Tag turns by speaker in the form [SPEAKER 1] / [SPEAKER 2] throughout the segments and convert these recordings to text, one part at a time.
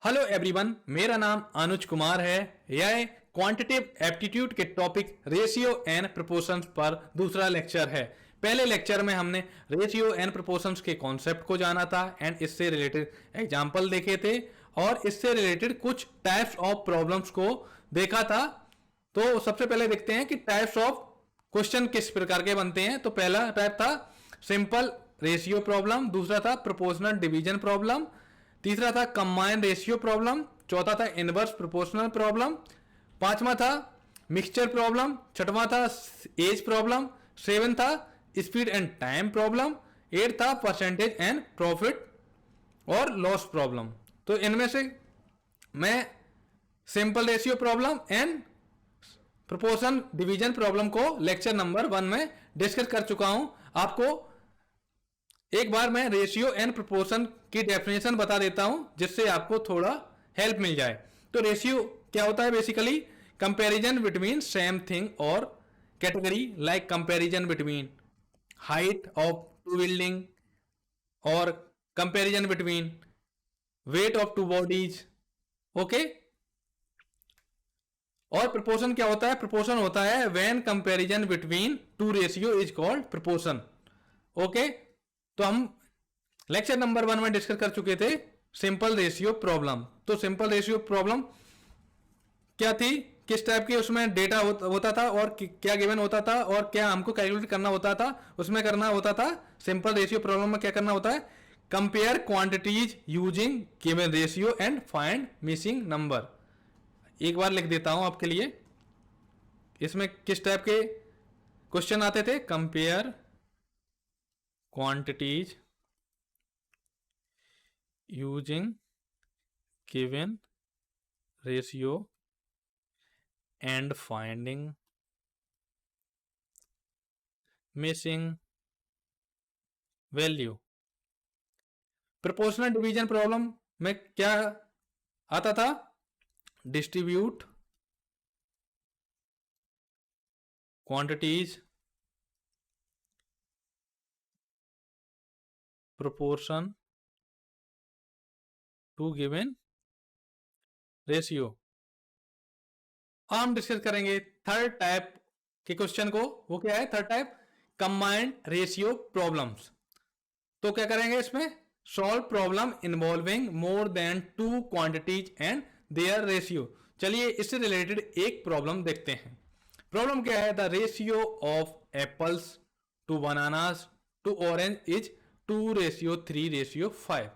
[SPEAKER 1] Hello everyone, मेरा नाम अनुज कुमार है। यह क्वांटिटेटिव एप्टीट्यूड के टॉपिक रेशियो एंड प्रोपोर्शंस पर दूसरा लेक्चर है। पहले लेक्चर में हमने रेशियो एंड प्रोपोर्शंस के कॉन्सेप्ट को जाना था एंड इससे रिलेटेड एग्जांपल देखे थे और इससे रिलेटेड कुछ टाइप्स ऑफ प्रॉब्लम्स को देखा था। तो सबसे पहले देखते हैं कि टाइप्स ऑफ क्वेश्चन किस प्रकार के बनते हैं। तो पहला टाइप था सिंपल रेशियो प्रॉब्लम, दूसरा था प्रोपोर्शनल डिवीजन प्रॉब्लम, तीसरा था कंबाइंड रेशियो प्रॉब्लम, चौथा था इनवर्स प्रोपोर्शनल प्रॉब्लम, पांचवा था मिक्सचर प्रॉब्लम, छठवां था एज प्रॉब्लम, सेवन था speed and time problem, eight था परसेंटेज एंड प्रॉफिट और लॉस प्रॉब्लम। तो इनमें से मैं simple ratio problem and proportion division problem को लेक्चर नंबर 1 में डिस्कस कर चुका हूं। आपको एक बार मैं रेशियो एंड प्रोपोर्शन की डेफिनेशन बता देता हूं जिससे आपको थोड़ा हेल्प मिल जाए। तो रेशियो क्या होता है? Basically comparison between same thing और category, like comparison between height of two building और comparison between weight of two bodies. Okay. और प्रोपोर्शन क्या होता है? प्रोपोर्शन होता है when comparison between two ratio is called proportion. Okay. तो हम लेक्चर नंबर 1 में डिस्कस कर चुके थे सिंपल रेशियो प्रॉब्लम। तो सिंपल रेशियो प्रॉब्लम क्या थी, किस टाइप की उसमें डेटा होता था और क्या गिवन होता था और क्या हमको कैलकुलेट करना होता था। उसमें करना होता था सिंपल रेशियो प्रॉब्लम में क्या करना होता है, compare quantities using given ratio and find missing number. एक बार लिख देता हूं आपके लिए, इसमें किस टाइप के क्वेश्चन आते थे। Compare quantities using given ratio and finding missing value। Proportional division problem में क्या आता था, distribute quantities proportion to given ratio। हम डिस्कस करेंगे थर्ड टाइप के क्वेश्चन को। वो क्या है third type? Combined ratio problems. तो क्या करेंगे इसमें, solve problem involving more than two quantities and their ratio. चलिए इससे रिलेटेड एक प्रॉब्लम देखते हैं। प्रॉब्लम क्या है, the ratio of apples to bananas to orange is 2:3:5।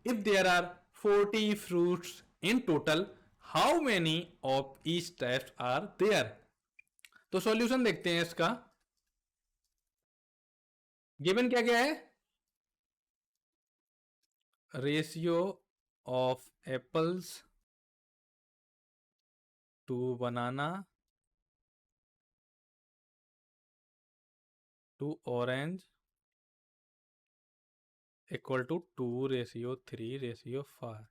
[SPEAKER 1] If there are 40 fruits in total, how many of each types are there? तो solution देखते हैं इसका। गिवन क्या क्या है, ratio of apples to banana to orange equal to 2:3:5।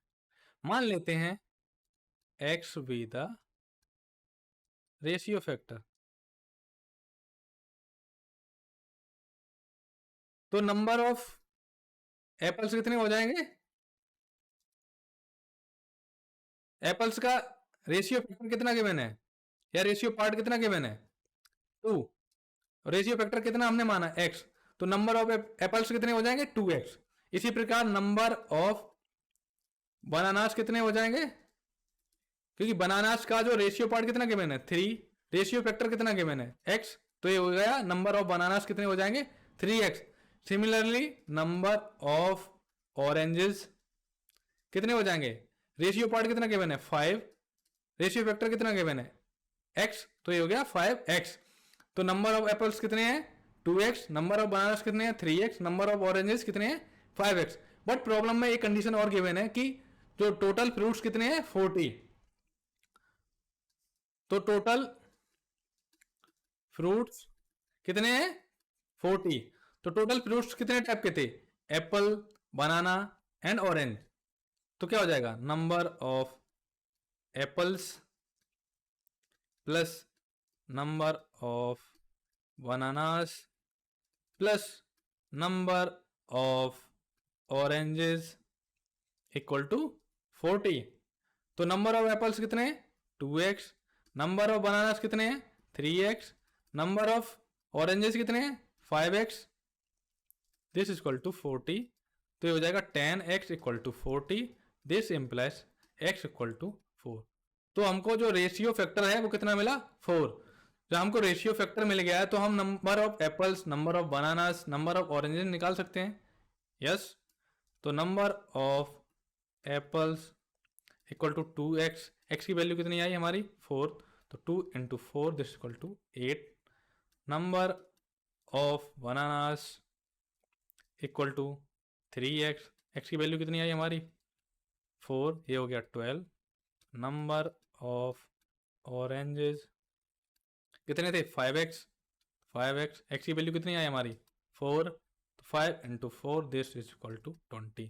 [SPEAKER 1] मान लेते हैं x be the ratio factor. तो नंबर ऑफ एप्पल्स कितने हो जाएंगे, एप्पल्स का रेशियो फैक्टर कितना गिवन है या रेशियो पार्ट कितना गिवन है, 2। रेशियो फैक्टर कितना हमने माना, x। तो नंबर ऑफ एप्पल्स कितने हो जाएंगे, 2x। इसी प्रकार नंबर ऑफ बनानास कितने हो जाएंगे, क्योंकि बनानास का जो रेशियो पार्ट कितना गिवन है, 3। रेशियो फैक्टर कितना गिवन है, x। तो ये हो गया नंबर ऑफ बनानास कितने हो जाएंगे, 3x। Similarly number of oranges कितने हो जाएंगे, रेशियो पार्ट कितना गिवन है, 5। रेशियो फैक्टर कितना गिवन है, x। तो ये हो गया 5x। तो नंबर ऑफ एप्पल्स कितने हैं, 2x। नंबर ऑफ बनानास कितने हैं, 3x। नंबर ऑफ ऑरेंजेस कितने हैं, 5x। बट प्रॉब्लम में एक कंडीशन और गिवन है कि जो टोटल फ्रूट्स कितने हैं, 40। तो टोटल फ्रूट्स कितने हैं, 40। तो टोटल फ्रूट्स कितने टाइप के थे, एप्पल, बनाना एंड ऑरेंज। तो क्या हो जाएगा, number of apples plus number of bananas plus number of oranges equal to 40। तो नंबर ऑफ एप्पल्स कितने हैं 2x, नंबर ऑफ बनानास कितने हैं 3x, नंबर ऑफ ऑरेंजेस कितने हैं 5x, this is equal to 40। तो ये हो जाएगा 10x equal to 40, this implies x equal to 4। तो हमको जो रेशियो फैक्टर है वो कितना मिला 4। जब हमको रेशियो फैक्टर मिल गया है तो हम number of apples, number of bananas, number of oranges निकाल सकते हैं। यस, तो number of apples equal to 2x, x की वैल्यू कितनी आई हमारी 4, तो 2 into 4 this equal to 8। Number of bananas equal to 3x, x की वैल्यू कितनी आई हमारी 4, ये हो गया 12। नंबर ऑफ ऑरेंजेस कितने थे 5x, x की वैल्यू कितनी आई हमारी 4, तो 5 into 4 this is equal to 20।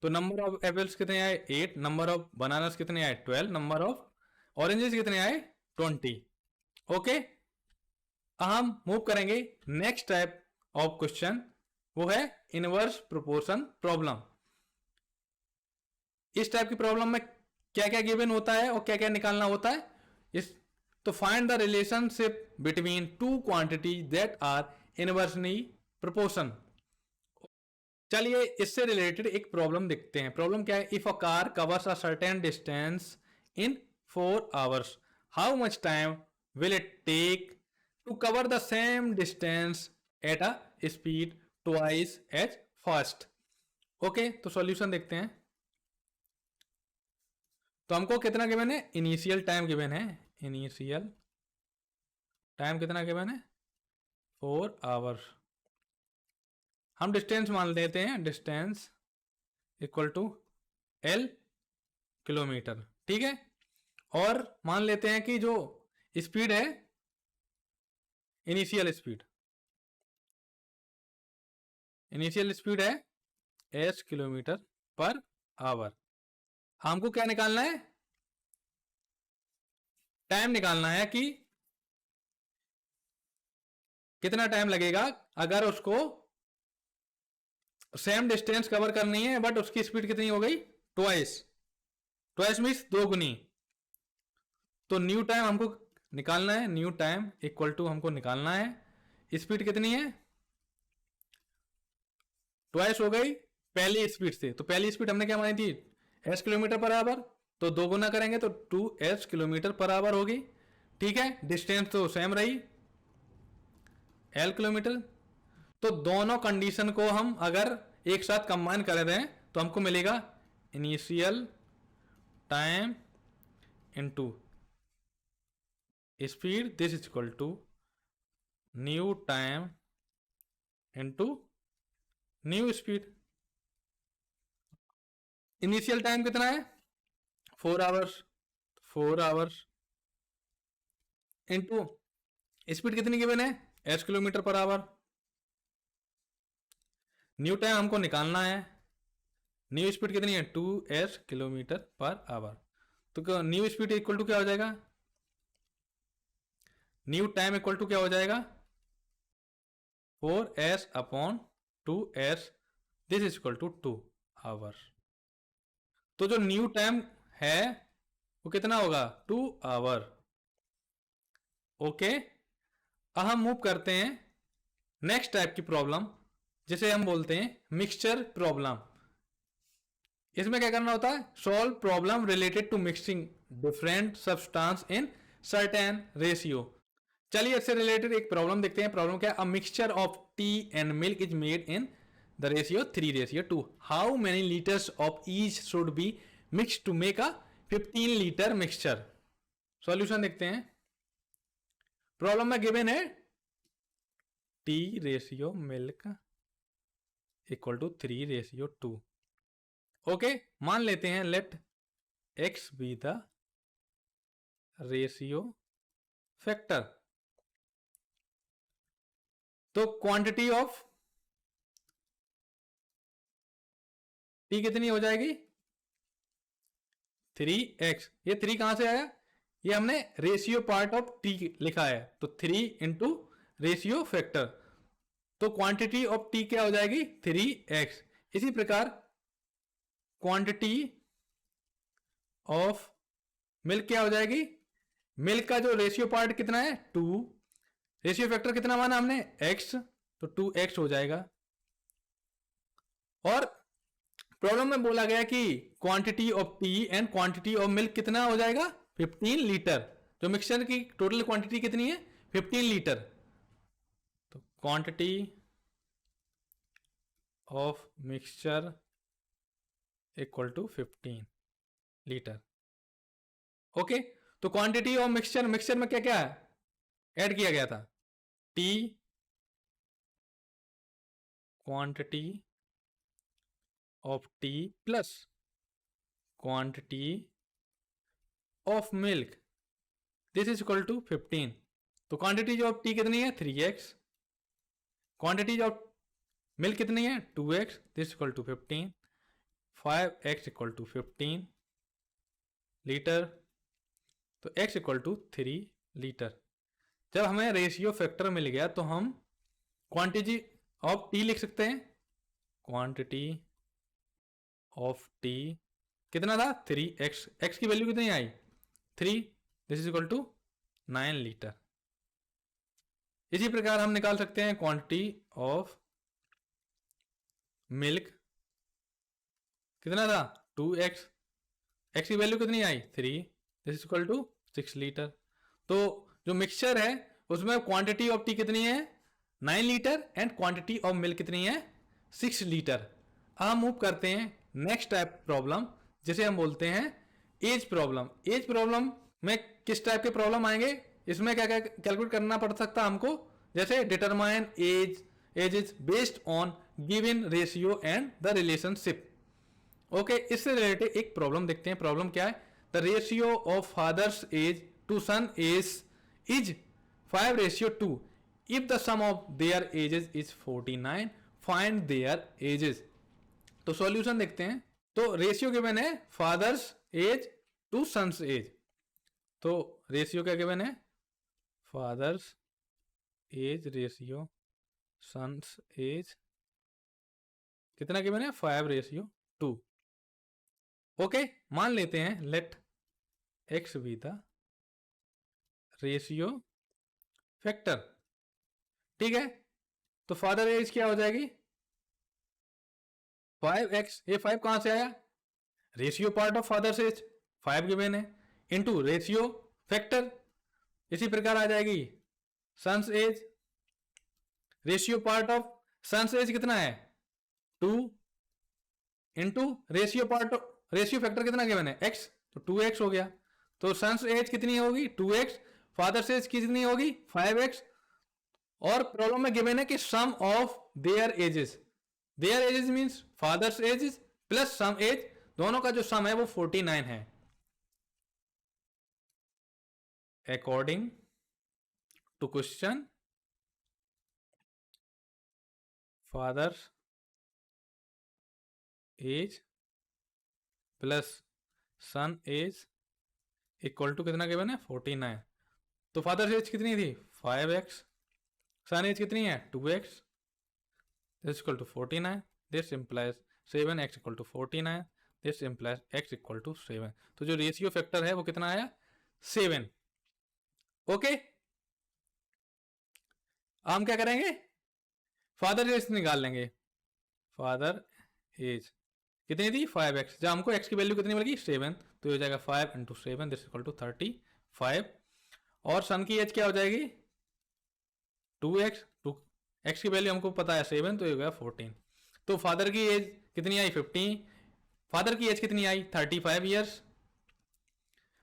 [SPEAKER 1] तो नंबर ऑफ एप्पल्स कितने आए 8, नंबर ऑफ बनानास कितने आए 12, नंबर ऑफ ऑरेंजेस कितने आए 20। ओके, हम मूव करेंगे नेक्स्ट टाइप ऑफ क्वेश्चन, वो है इनवर्स प्रोपोर्शन प्रॉब्लम। इस टाइप की प्रॉब्लम में क्या क्या गिवन होता है और क्या क्या निकालना होता है इस, तो find the relationship between two quantity that are inversely proportion. चलिए इससे रिलेटेड एक प्रॉब्लम देखते हैं। प्रॉब्लम क्या है, if a car covers a certain distance in 4 hours, how much time will it take to cover the same distance at a speed twice as fast. Okay, तो solution देखते हैं। तो हमको कितना गिवन है, इनिशियल टाइम गिवन है, initial time कितना given है 4 hours। हम डिस्टेंस मान लेते हैं, distance equal to L kilometre, ठीक है। और मान लेते हैं कि जो स्पीड है इनिशियल स्पीड है s किलोमीटर पर आवर। हमको क्या निकालना है, टाइम निकालना है कि कितना टाइम लगेगा अगर उसको सेम डिस्टेंस कवर करनी है बट उसकी स्पीड कितनी हो गई ट्वाइस मीन्स 2 गुनी। तो न्यू टाइम हमको निकालना है, न्यू टाइम इक्वल टू हमको निकालना है स्पीड कितनी है ट्वाइस हो गई पहली स्पीड से। तो पहली स्पीड हमने क्या मानी थी s किलोमीटर पर आवर, तो 2 गुना करेंगे तो 2s किलोमीटर पर आवर होगी, ठीक है। डिस्टेंस तो सेम रही L किलोमीटर। तो दोनों कंडीशन को हम अगर एक साथ कंबाइन कर दें तो हमको मिलेगा initial time into speed, this is equal to new time into new speed. Initial time कितना है 4 आवर्स इनटू स्पीड कितनी गिवन है s किलोमीटर पर आवर। न्यू टाइम हमको निकालना है, न्यू स्पीड कितनी है 2s किलोमीटर पर आवर। तो न्यू स्पीड इक्वल टू क्या हो जाएगा, न्यू टाइम इक्वल टू क्या हो जाएगा 4s upon 2s, this is equal to 2 hours. तो जो न्यू टाइम है वो कितना होगा 2 आवर। ओके, अब हम मूव करते हैं नेक्स्ट टाइप की प्रॉब्लम जिसे हम बोलते हैं मिक्सचर प्रॉब्लम। इसमें क्या करना होता है, solve problem related to mixing different substance in certain ratio. चलिए इससे रिलेटेड एक प्रॉब्लम देखते हैं। प्रॉब्लम क्या है, a mixture of tea and milk is made in the ratio 3:2। How many litres of each should be mix to make a 15 litre mixture. Solution देखते हैं। Problem में गिवन है tea ratio milk equal to 3:2। Okay, मान लेते हैं let x be the ratio factor. तो quantity of tea कितनी हो जाएगी 3x। ये 3 कहां से आया, ये हमने रेशियो पार्ट ऑफ टी लिखा है, तो 3 इंटू रेशियो फैक्टर। तो क्वांटिटी ऑफ टी क्या हो जाएगी 3x। इसी प्रकार क्वांटिटी ऑफ मिल्क क्या हो जाएगी, मिल्क का जो रेशियो पार्ट कितना है 2, रेशियो फैक्टर कितना माना हमने x, तो 2x हो जाएगा। और प्रॉब्लम में बोला गया कि quantity of tea and quantity of milk कितना हो जाएगा 15 लीटर। जो मिक्सचर की टोटल क्वांटिटी कितनी है 15 लीटर, तो quantity of mixture equal to 15 litre. Okay, तो क्वांटिटी ऑफ मिक्सचर, मिक्सचर में क्या क्या ऐड किया गया था, tea, quantity of tea plus quantity of milk, this is equal to 15। तो क्वांटिटी ऑफ टी कितनी है 3x, क्वांटिटी ऑफ मिल्क कितनी है 2x, this equal to 15, 5x equal to 15 litre, तो x इक्वल टू 3 लीटर। जब हमें ratio factor मिल गया तो हम क्वांटिटी ऑफ टी लिख सकते हैं, क्वांटिटी ऑफ टी कितना था 3x, x की वैल्यू कितनी आई 3, this is equal to 9 litre. इसी प्रकार हम निकाल सकते हैं क्वांटिटी ऑफ मिल्क कितना था 2x, x की वैल्यू कितनी आई 3, this is equal to 6 litre. तो जो मिक्सचर है उसमें क्वांटिटी ऑफ टी कितनी है 9 litre and quantity of milk कितनी है 6 लीटर। अब हम मूव करते हैं नेक्स्ट टाइप प्रॉब्लम, जिसे हम बोलते हैं एज प्रॉब्लम। एज प्रॉब्लम में किस टाइप के प्रॉब्लम आएंगे, इसमें क्या क्या कैलकुलेट करना पड़ सकता है हमको, जैसे determine age is based on given ratio and the relationship. Okay, इससे रिलेटेड एक प्रॉब्लम देखते हैं। प्रॉब्लम क्या है, the ratio of father's age to son age is 5:2, if the sum of their ages is 49, find their ages. तो solution देखते हैं। तो रेशियो गिवन है father's age to son's age, तो रेशियो क्या गिवन है father's age ratio son's age कितना given है 5:2। ओके, मान लेते हैं let x be the ratio factor. ठीक है, तो फादर एज क्या हो जाएगी 5x, ये 5 कहां से आया, ratio part of father's age 5 given है, इनटू रेशियो फैक्टर। इसी प्रकार आ जाएगी son's age, ratio part of son's age कितना है 2, into ratio part of ratio factor कितना गिवन है x, तो 2x हो गया। तो सन्स एज कितनी होगी 2x, फादर्स एज कितनी होगी 5x। और प्रॉब्लम में गिवन है कि sum of their ages, their ages means father's ages plus sum age, दोनों का जो सम है वो 49 है। According to question, father's age plus son age equal to कितना गिवन है 49। तो फादर्स एज कितनी थी 5x, सन एज कितनी है 2x, this equal to 49, this implies 7x equal to 49, this implies x equal to 7। तो जो रेशियो फैक्टर है वो कितना आया 7। ओके, हम क्या करेंगे फादर एज निकाल लेंगे। फादर एज कितनी थी 5x, जब हमको x की वैल्यू कितनी मिलेगी 7, तो हो जाएगा 5 इंटू 7, दिस इक्वल टू 35। और सन की एज क्या हो जाएगी 2x, x की वैल्यू हमको पता है 7, तो ये हो गया 14। तो फादर की एज कितनी आई 50, फादर की एज कितनी आई 35 ईयर्स,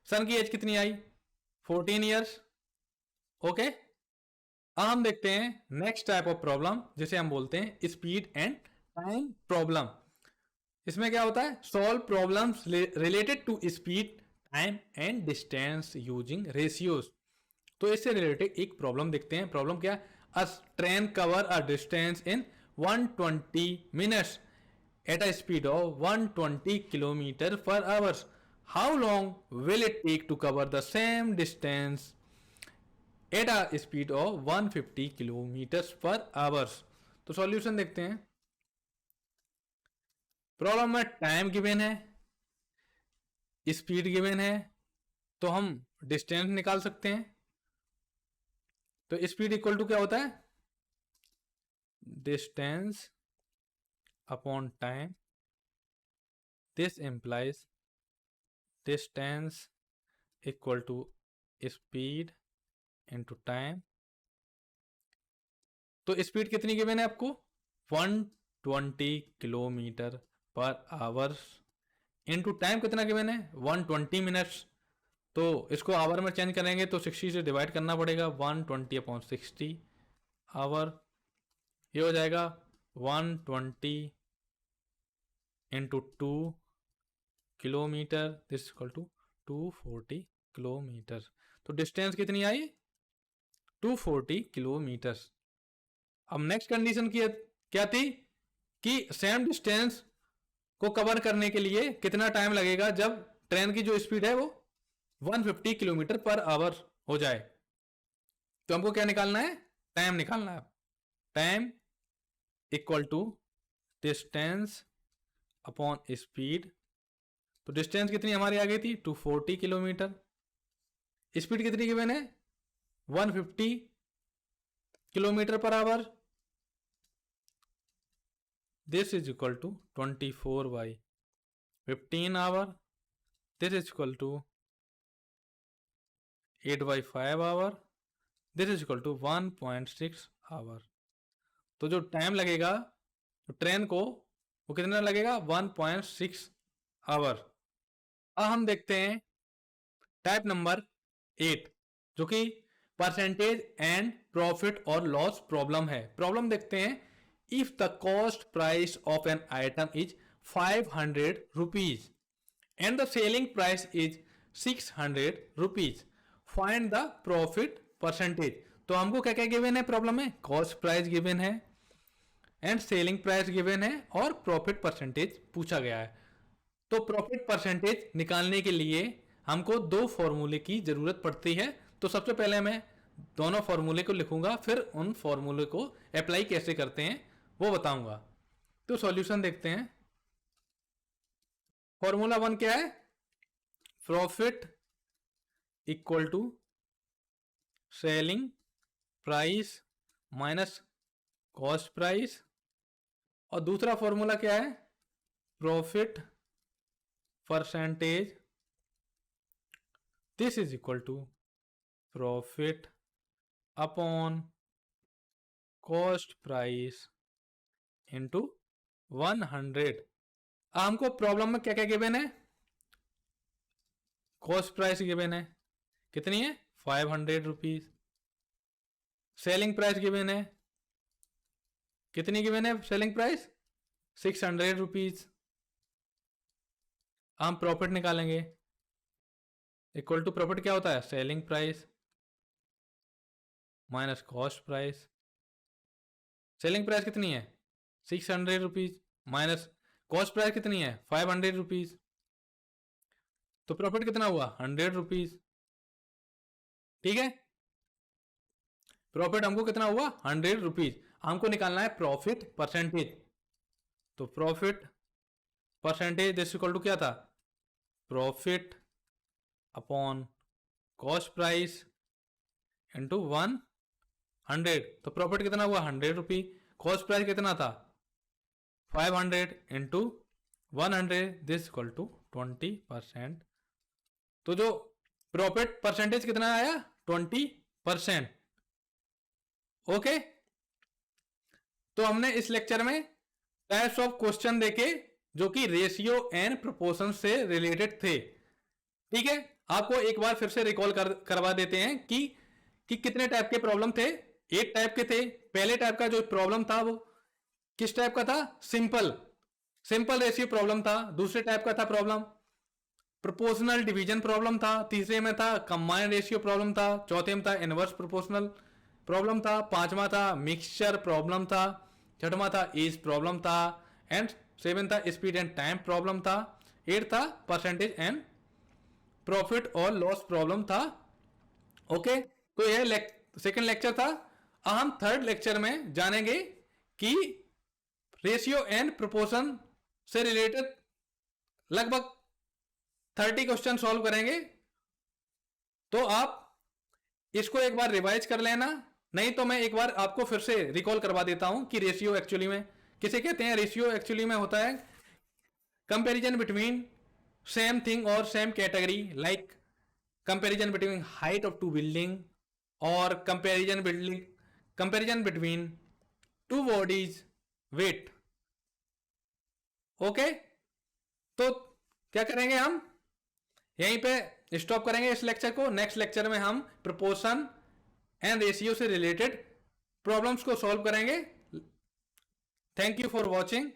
[SPEAKER 1] सन की एज कितनी आई 14 ईयर्स। ओके, अब हम देखते हैं नेक्स्ट टाइप ऑफ प्रॉब्लम, जिसे हम बोलते हैं स्पीड एंड टाइम प्रॉब्लम। इसमें क्या होता है, solve problems related to speed, time and distance using ratios. तो इससे रिलेटेड एक प्रॉब्लम देखते हैं। प्रॉब्लम क्या, a train cover a distance in 120 minutes at a speed of 120 kilometre per hours, how long will it take to cover the same distance at a speed of 150 kilometre per hours. तो solution देखते हैं। Problem में time given है, speed given है तो हम distance निकाल सकते हैं। तो स्पीड इक्वल टू क्या होता है, distance upon time. This implies distance equal to speed into time। तो स्पीड कितनी गिवन है आपको, 120 kilometre per hour, into time कितना गिवन है, 120 मिनट्स। तो इसको आवर में चेंज करेंगे तो 60 से डिवाइड करना पड़ेगा, 120 अपॉन 60 आवर। ये हो जाएगा 120 into 2 kilometre, this equal to 240 kilometre. तो डिस्टेंस कितनी आई, 240 किलोमीटर। अब नेक्स्ट कंडीशन की क्या थी कि सेम डिस्टेंस को कवर करने के लिए कितना टाइम लगेगा जब ट्रेन की जो स्पीड है वो 150 किलोमीटर पर आवर हो जाए। तो हमको क्या निकालना है, टाइम निकालना है। Time equal to distance upon speed. तो डिस्टेंस कितनी हमारी आ गई थी, 240 किलोमीटर। स्पीड कितनी गिवन है, 150 किलोमीटर पर hour. This is equal to 24/15 hour. This is equal to 8/5 hour. This is equal to 1.6 hour. तो जो टाइम लगेगा तो ट्रेन को वो कितना लगेगा, 1.6 आवर। अब हम देखते हैं टाइप नंबर 8 जो कि परसेंटेज एंड प्रॉफिट और लॉस प्रॉब्लम है। प्रॉब्लम देखते हैं, if the cost price of an item is 500 rupees and the selling price is 600 rupees, find the profit percentage. तो हमको क्या क्या गिवन है प्रॉब्लम में, कॉस्ट प्राइस गिवन है एंड सेलिंग प्राइस गिवन है और प्रॉफिट परसेंटेज पूछा गया है। तो प्रॉफिट परसेंटेज निकालने के लिए हमको दो फॉर्मूले की जरूरत पड़ती है। तो सबसे पहले मैं दोनों फॉर्मूले को लिखूंगा, फिर उन फॉर्मूले को अप्लाई कैसे करते हैं वो बताऊंगा। तो सॉल्यूशन देखते हैं। फॉर्मूला 1 क्या है, profit equal to selling price minus cost price. और दूसरा फॉर्मूला क्या है, profit percentage, this is equal to profit upon cost price into 100। हमको प्रॉब्लम में क्या क्या गिवन है, कॉस्ट प्राइस गिवन है, कितनी है 500 रुपीज। सेलिंग प्राइस गिवन है, कितनी गिवन है सेलिंग प्राइस, 600 रुपीज। हम प्रॉफिट निकालेंगे, इक्वल टू प्रॉफिट क्या होता है, selling price minus cost price. Selling price कितनी है 600 रुपीज माइनस कॉस्ट प्राइस कितनी है 500 रुपीज। तो प्रॉफिट कितना हुआ 100 रुपीज। ठीक है, प्रॉफिट हमको कितना हुआ 100 रुपीज। हमको निकालना है प्रॉफिट परसेंटेज। तो profit percentage this equal to क्या था, profit upon cost price into 100। तो प्रॉफिट कितना हुआ 100 रुपी, कॉस्ट प्राइस कितना था 500 इंटू 100, दिस इक्वल टू 20%। तो जो प्रॉफिट परसेंटेज कितना आया 20%। ओके, तो हमने इस लेक्चर में टाइप्स ऑफ क्वेश्चन देखे जो कि रेशियो एंड प्रोपोर्शन से रिलेटेड थे। ठीक है, आपको एक बार फिर से रिकॉल करवा देते हैं कि कितने टाइप के प्रॉब्लम थे। 8 टाइप के थे। पहले टाइप का जो प्रॉब्लम था वो किस टाइप का था, सिंपल रेशियो प्रॉब्लम था। दूसरे टाइप का था प्रॉब्लम प्रोपोर्शनल डिवीजन प्रॉब्लम था। तीसरे में था कंबाइंड रेशियो प्रॉब्लम था। चौथे में था इनवर्स प्रोपोर्शनल प्रॉब्लम था। पांचवा था मिक्सचर प्रॉब्लम था। छठवां था एज प्रॉब्लम था एंड 7 था स्पीड एंड टाइम प्रॉब्लम था। 8 था परसेंटेज एंड प्रॉफिट और लॉस प्रॉब्लम था। ओके, तो यह सेकंड लेक्चर था। हम थर्ड लेक्चर में जानेंगे कि रेशियो एंड प्रोपोर्शन से रिलेटेड लगभग 30 क्वेश्चन सॉल्व करेंगे। तो आप इसको एक बार रिवाइज कर लेना, नहीं तो मैं एक बार आपको फिर से रिकॉल करवा देता हूं कि रेशियो एक्चुअली में किसे कहते हैं। रेशियो एक्चुअली में होता है कंपैरिजन बिटवीन सेम थिंग और same category, like comparison between height of two building और comparison between two bodies weight. Okay, तो क्या करेंगे हम यहीं पे स्टॉप करेंगे इस लेक्चर को। नेक्स्ट लेक्चर में हम प्रोपोर्शन एंड रेशियो से रिलेटेड प्रॉब्लम्स को सॉल्व करेंगे। Thank you for watching.